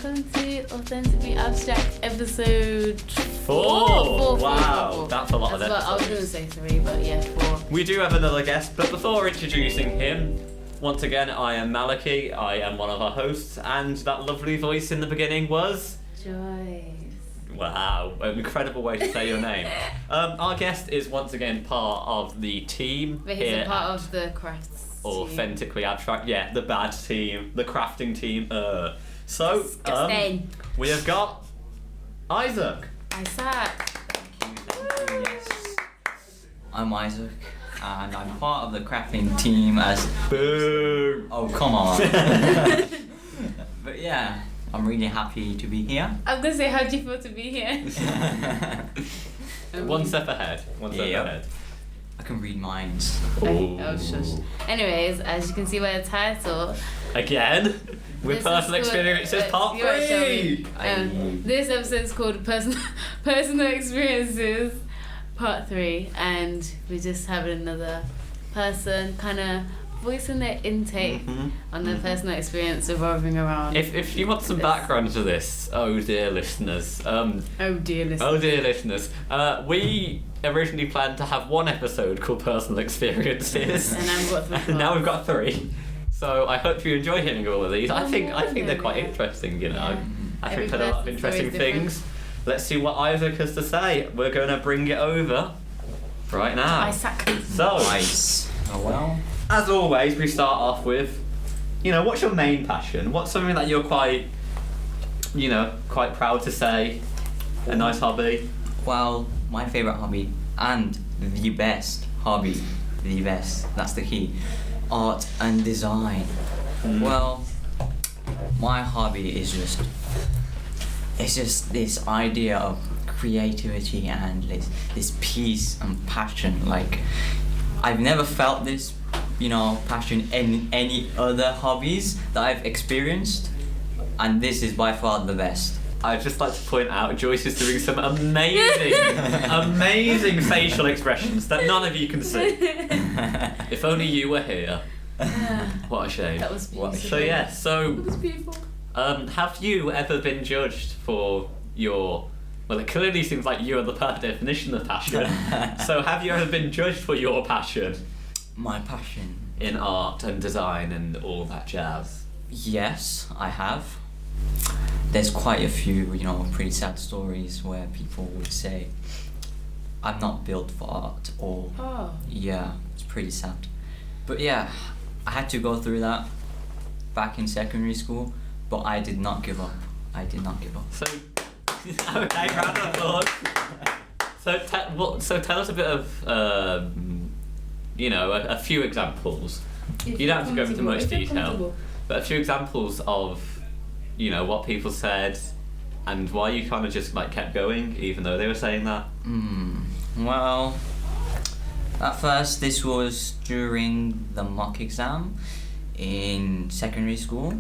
welcome to Authentically Abstract episode 4. Wow, that's a lot of episodes. I was going to say 3, but yeah, 4. We do have another guest, but before introducing him, once again, I am Maliki, I am one of our hosts, and that lovely voice in the beginning was... Joyce. Wow, an incredible way to say your name. Our guest is once again part of the team. But he's a part of the crafts Authentically Abstract, yeah, the bad team, the crafting team. So, we have got Isaac. Thank you, yes. I'm Isaac, and I'm part of the crafting team as... Boo! Oh, come on. But yeah, I'm really happy to be here. I was going to say, how do you feel to be here? One step ahead. I can read minds. Oh, shush. Anyways, as you can see by the title... Again, with This personal is experiences, part you're right, 3! This episode is called Personal Experiences Part 3, and we're just having another person kind of voicing their intake on their personal experience revolving around. If you want some background to this, oh dear listeners, we originally planned to have one episode called Personal Experiences, and now we've got 3. Now we've got 3. So I hope you enjoy hearing all of these. I think they're quite interesting, you know. I think they're a lot of interesting things. Let's see what Isaac has to say. We're going to bring it over right now. Isaac. So, Nice. Oh well. as always, we start off with, what's your main passion? What's something that you're quite proud to say? A nice hobby? Well, my favourite hobby, and the best hobby, that's the key, art and design. Well, my hobby is just this idea of creativity and this peace and passion. Like, I've never felt this, passion in any other hobbies that I've experienced, and this is by far the best. I'd just like to point out Joyce is doing some amazing facial expressions that none of you can see. If only you were here. What a shame. That was beautiful. That was beautiful. Have you ever been judged for your... Well, it clearly seems like you are the perfect definition of passion. So have you ever been judged for your passion? My passion? In art and design and all that jazz? Yes, I have. There's quite a few, pretty sad stories where people would say, I'm not built for art, or... Yeah, it's pretty sad. But yeah, I had to go through that back in secondary school, but I did not give up. So, okay, round of applause. So tell us a bit of, a few examples. You don't have to go into much detail, but a few examples of, what people said and why you kind of just kept going even though they were saying that. Well, at first this was during the mock exam in secondary school,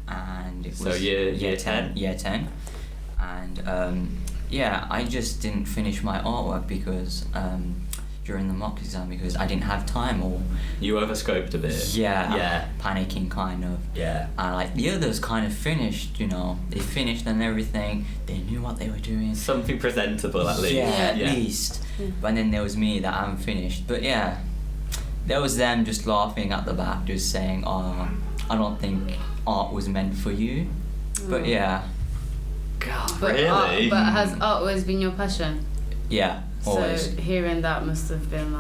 and it was year 10? Year 10. And I just didn't finish my artwork because during the mock exam because I didn't have time, or you overscoped a bit. Yeah. Panicking kind of. Yeah. And the others kind of finished, they finished and everything. They knew what they were doing. Something presentable at least. Yeah, at least. But then there was me that I haven't finished. But yeah, there was them just laughing at the back, just saying, "Oh, I don't think art was meant for you." But yeah. God, really? But has art always been your passion? Yeah, always. So hearing that must have been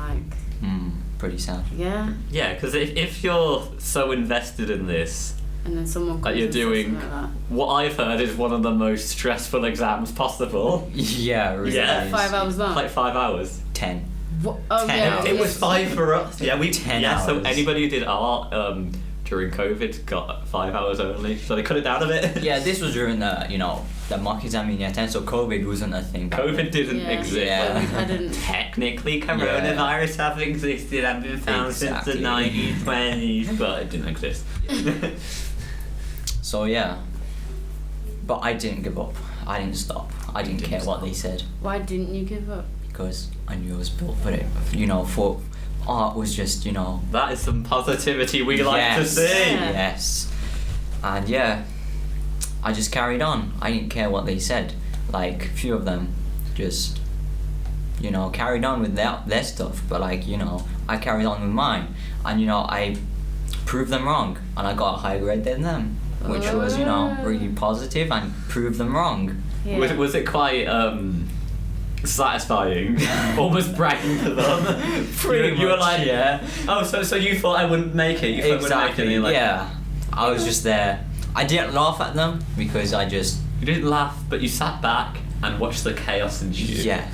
pretty sad. Yeah. Yeah, because if you're so invested in this, and then someone that you're doing what I've heard is one of the most stressful exams possible. Yeah, really. Yeah. 5 hours long. 5 hours. 10. What? Oh, 10 yeah. hours. It was 5 for us. Yeah, 10 hours. So anybody who did art during COVID got 5 hours only, so they cut it down a bit. Yeah, this was during the mock exam in year 10, so COVID wasn't a thing. COVID didn't exist. Yeah. Technically, coronavirus hasn't existed and been found since the 1920s, but it didn't exist. So yeah, but I didn't give up. I didn't stop. I didn't care what they said. Why didn't you give up? Because I knew I was built for it. For art was just, That is some positivity we like to see. Yes. And yeah, I just carried on. I didn't care what they said. Like, a few of them just, you know, carried on with their stuff, but like, you know, I carried on with mine, and you know, I proved them wrong, and I got a higher grade than them, which was, you know, really positive, and proved them wrong. Yeah. Was it quite satisfying? Almost bragging to them. Pretty you were much, like, yeah. Oh, so you thought I wouldn't make it? You thought I wouldn't make it? And you're like, yeah. I was just there. I didn't laugh at them because I just. You didn't laugh, but you sat back and watched the chaos ensue. Yeah.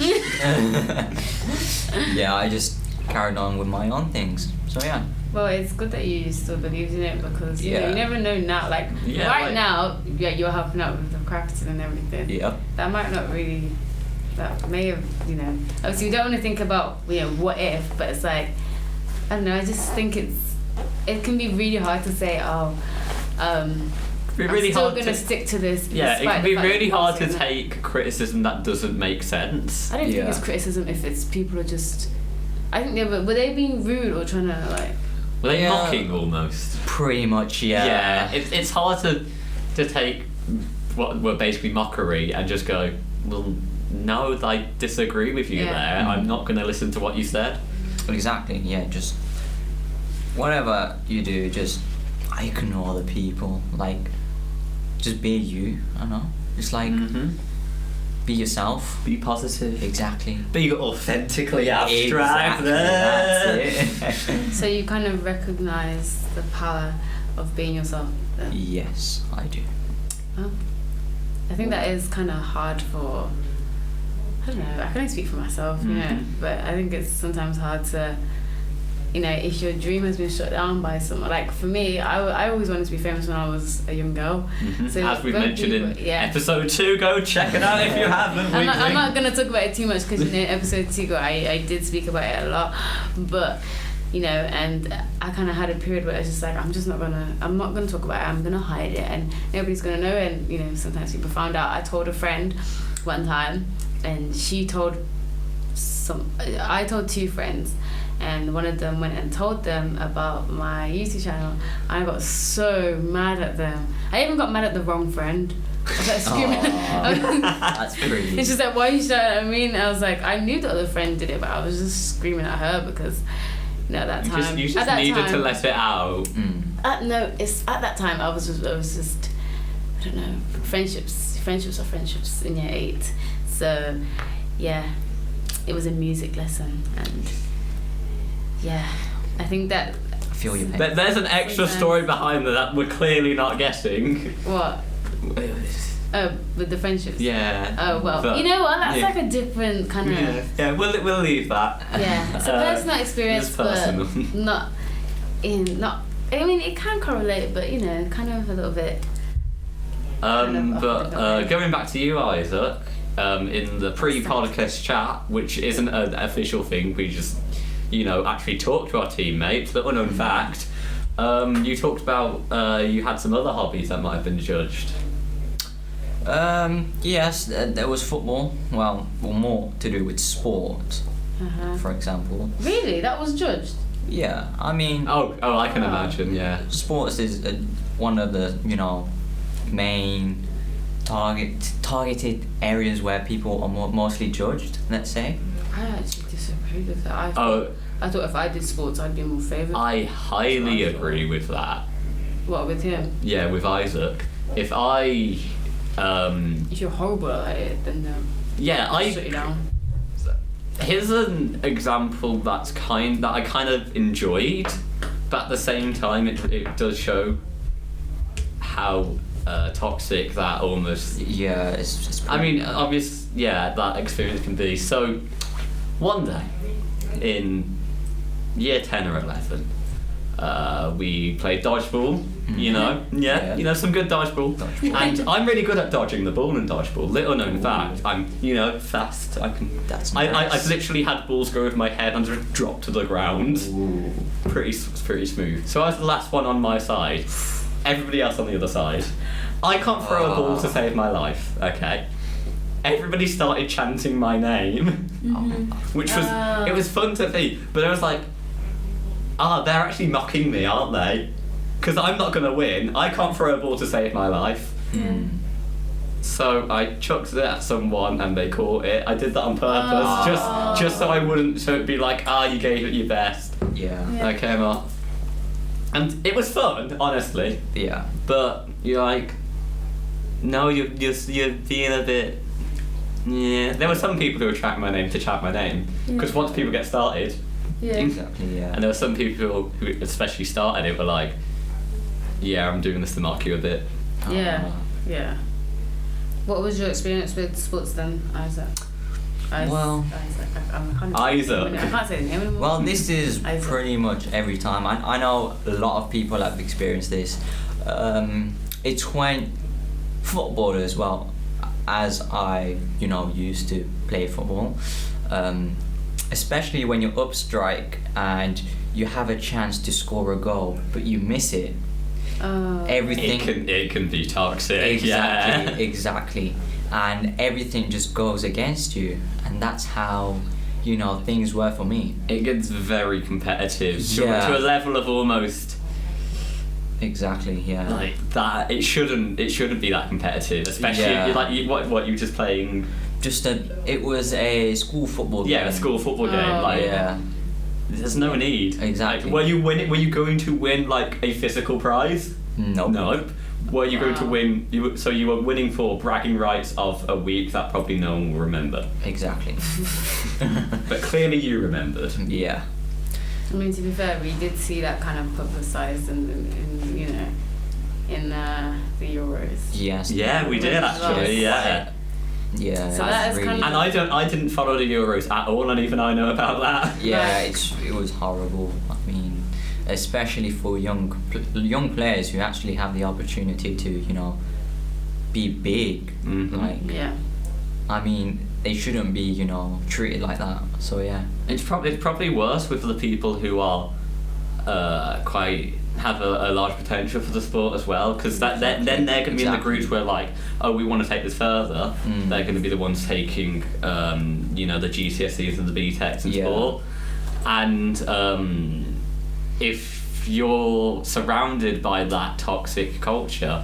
Yeah, I just carried on with my own things. So yeah. Well, it's good that you still believe in it, because you know, Yeah. you never know now. Like Yeah, right like- now, yeah, you're helping out with the crafting and everything. Yep. That might not really. That may have, you know. Obviously, you don't want to think about, you know, what if, but it's like, I don't know. I just think it can be really hard to say, oh, It'd be really I'm still hard gonna to stick to this. Yeah, it despite can the be fact that really you're hard to saying that. take criticism that doesn't make sense. I don't think Yeah. it's criticism if it's people are just. I think were they being rude or trying to like. Were they Yeah. mocking almost? Pretty much, yeah. Yeah, it's hard to take what were basically mockery and just go, well, no, I disagree with you Yeah. there. I'm not going to listen to what you said. Exactly, yeah, just whatever you do, just ignore the people. Like, just be you, I don't know. Just like, be yourself. Be positive. Exactly. Be authentically abstract. Exactly, that's it. So you kind of recognize the power of being yourself. Then. Yes, I do. Oh. I think that is kind of hard for. I don't know. I can only speak for myself, you know. But I think it's sometimes hard to, you know, if your dream has been shut down by someone. Like for me, I always wanted to be famous when I was a young girl. So As we've when mentioned in people- yeah. episode 2, go check it out if you haven't. I'm not going to talk about it too much because, you know, in episode 2, I did speak about it a lot. But, you know, and I kind of had a period where I was just like, I'm not going to talk about it. I'm going to hide it and nobody's going to know. And, you know, sometimes people found out. I told a friend one time and she told I told 2 friends. And one of them went and told them about my YouTube channel. I got so mad at them. I even got mad at the wrong friend. I was like screaming. That's pretty. It's just like, why are you shouting at me? And I was like, I knew the other friend did it, but I was just screaming at her because, you know, at that time. You just at that needed time, to let it out. no, it's at that time I was just, I don't know, friendships are friendships in year 8. So, yeah, it was a music lesson and. Yeah, I think that. I feel your pain. There's an extra story behind that we're clearly not guessing. What? Oh, with the friendships. Yeah. Oh well, but- you know what? That's yeah. like a different kind of. Yeah, we'll leave that. Yeah, it's a personal experience, it's personal. but not. I mean, it can correlate, but you know, kind of a little bit. But going back to you, Isaac, in the pre-podcast chat, which isn't an official thing, we just, you know, actually talked to our teammates. But unknown fact, you talked about you had some other hobbies that might have been judged. Yes, there was football. Well, more to do with sport, for example. Really, that was judged. Yeah, I mean. Oh, I can imagine. Yeah. Sports is one of the, you know, main targeted areas where people are mostly judged. Let's say. I actually disagree with that. I thought if I did sports, I'd be more favoured. I highly agree with that. What, with him? Yeah, with Isaac. If I. If you're horrible at it, then no. Yeah, I'll shut you down. Here's an example that I kind of enjoyed, but at the same time it does show how toxic that almost. Yeah, it's I mean, obvious. Yeah, that experience can be. So, one day, in year 10 or 11, we played dodgeball. You know, yeah, you know, some good dodgeball. And I'm really good at dodging the ball in dodgeball. Little known fact, I'm, you know, fast. I can. That's I've nice. literally had balls go over my head and just drop to the ground. Ooh. Pretty smooth. So I was the last one on my side. Everybody else on the other side. I can't throw a ball to save my life. Okay. Everybody started chanting my name, which was it was fun to see. But I was like, they're actually mocking me, aren't they? Because I'm not gonna win. I can't throw a ball to save my life. So I chucked it at someone and they caught it. I did that on purpose, just so I wouldn't, so it'd be like, you gave it your best. Yeah. I came up. And it was fun, honestly. Yeah. But you're like, no, you're being a bit. Yeah. There were some people who would chat my name to chat my name, because once people get started. Yeah. Exactly. Yeah. And there were some people who especially started it were like, yeah, I'm doing this to mark you a bit. Yeah. Yeah. What was your experience with sports then, Isaac? Well, Isaac. I can't say the name anymore. Well, this is Isaac. pretty much every time. I know a lot of people have experienced this. It's when footballers, well, as I, used to play football, especially when you're up strike and you have a chance to score a goal, but you miss it. Everything. It can be toxic. Yeah. Exactly. And everything just goes against you, and that's how things were for me. It gets very competitive Yeah. to a level of almost Exactly. Yeah. like that. It shouldn't be that competitive, especially what you were just playing. It was a school football game. Yeah, a school football game. Like, Yeah. there's no need. Exactly. Like, were you going to win like a physical prize? Nope. No. Were you going to win? You were winning for bragging rights of a week that probably no one will remember. Exactly. But clearly you remembered. Yeah. I mean, to be fair, we did see that kind of publicised in the Euros. Yes. Yeah, we did actually. Yeah. Yeah. So that is really, kind of- And I didn't follow the Euros at all, and even I know about that. Yeah, Right. it was horrible. I mean, especially for young players who actually have the opportunity to, be big. Mhm. Like, Yeah. I mean, they shouldn't be, treated like that. So yeah. It's probably worse with the people who are quite have a large potential for the sport as well, because then they're going to be in the groups where like, oh, we want to take this further. They're going to be the ones taking the GCSEs and the BTECs and sport, and if you're surrounded by that toxic culture,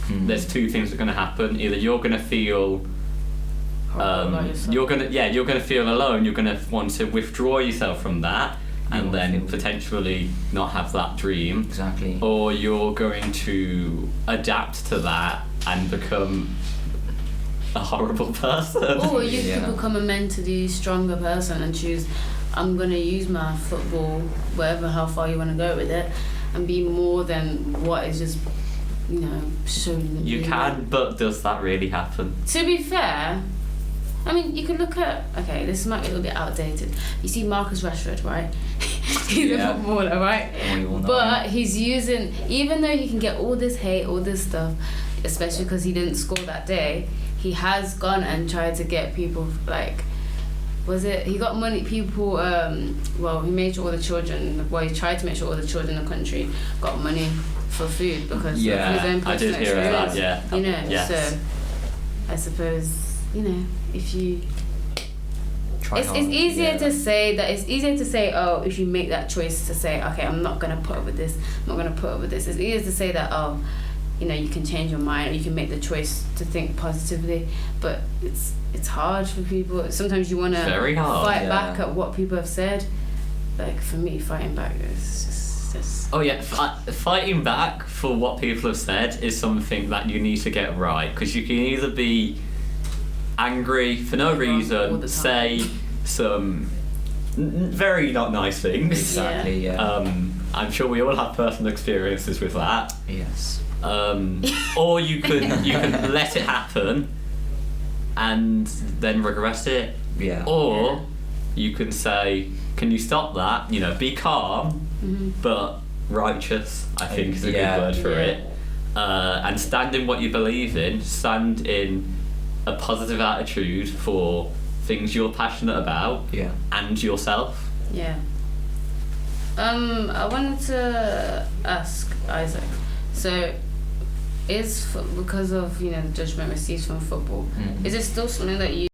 there's two things that are going to happen. Either you're going to feel you're gonna feel alone. You're gonna want to withdraw yourself from that, and then potentially not have that dream. Exactly. Or you're going to adapt to that and become a horrible person. Or you could become a mentally stronger person and choose, I'm gonna use my football, how far you want to go with it, and be more than what is just shown. You can, but does that really happen? To be fair, I mean, you can look at, this might be a little bit outdated. You see Marcus Rashford, right? He's a footballer, right? But he's using, even though he can get all this hate, all this stuff, especially because he didn't score that day, he has gone and tried to get people, he got money, people, he made sure all the children, he tried to make sure all the children in the country got money for food because of his own personal I did hear of that, experience. Yes. So I suppose, if you... It's easier to say, oh, if you make that choice to say, okay, I'm not going to put up with this, It's easier to say that, oh, you can change your mind, or you can make the choice to think positively, but it's hard for people. Sometimes you want to fight back at what people have said. Like, for me, fighting back is just... Oh yeah, fighting back for what people have said is something that you need to get right, because you can either be angry for no reason, say some very not nice things. Exactly. Yeah. I'm sure we all have personal experiences with that. Yes. Or you can let it happen and then regret it. Yeah. Or you can say, can you stop that? Be calm, but righteous, I think is a good word for it. And stand in what you believe in. Stand in a positive attitude for things you're passionate about. Yeah. And yourself. Yeah. I wanted to ask Isaac. So, because of the judgment received from football, is it still something that you